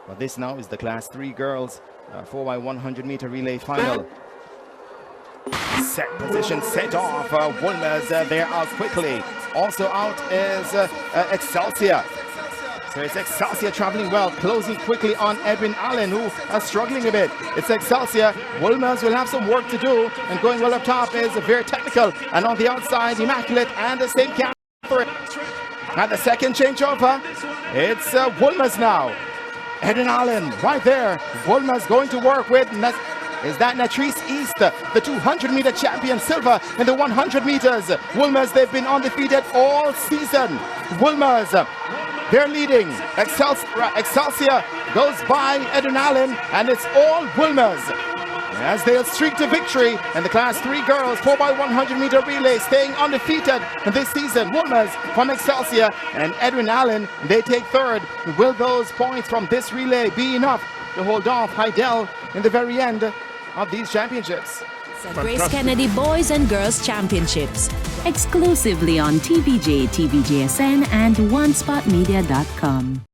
Well, this now is the Class 3 girls 4x100 relay final. Set position, set off. Wolmer's they're out quickly. Also out is Excelsior. So it's Excelsior traveling well, closing quickly on Edwin Allen, who is struggling a bit. It's Excelsior. Wolmer's will have some work to do, and going well up top is very technical. And on the outside, Immaculate and the same camp for it. At the second changeover, it's Wolmer's now. Edwin Allen right there. Wolmer's going to work with is that Natrice East, the 200-meter champion, silver in the 100 meters. Wolmer's, they've been undefeated all season. Wolmer's, they're leading. Excelsior goes by Edwin Allen, and it's all Wolmer's as they'll streak to victory in the Class 3 girls 4x100 relay, staying undefeated this season. Wolmer's from Excelsior and Edwin Allen, they take third. Will those points from this relay be enough to hold off Heidel in the very end of these championships? Grace Kennedy Boys and Girls Championships, exclusively on TVJ, TVJSN, and OneSpotMedia.com.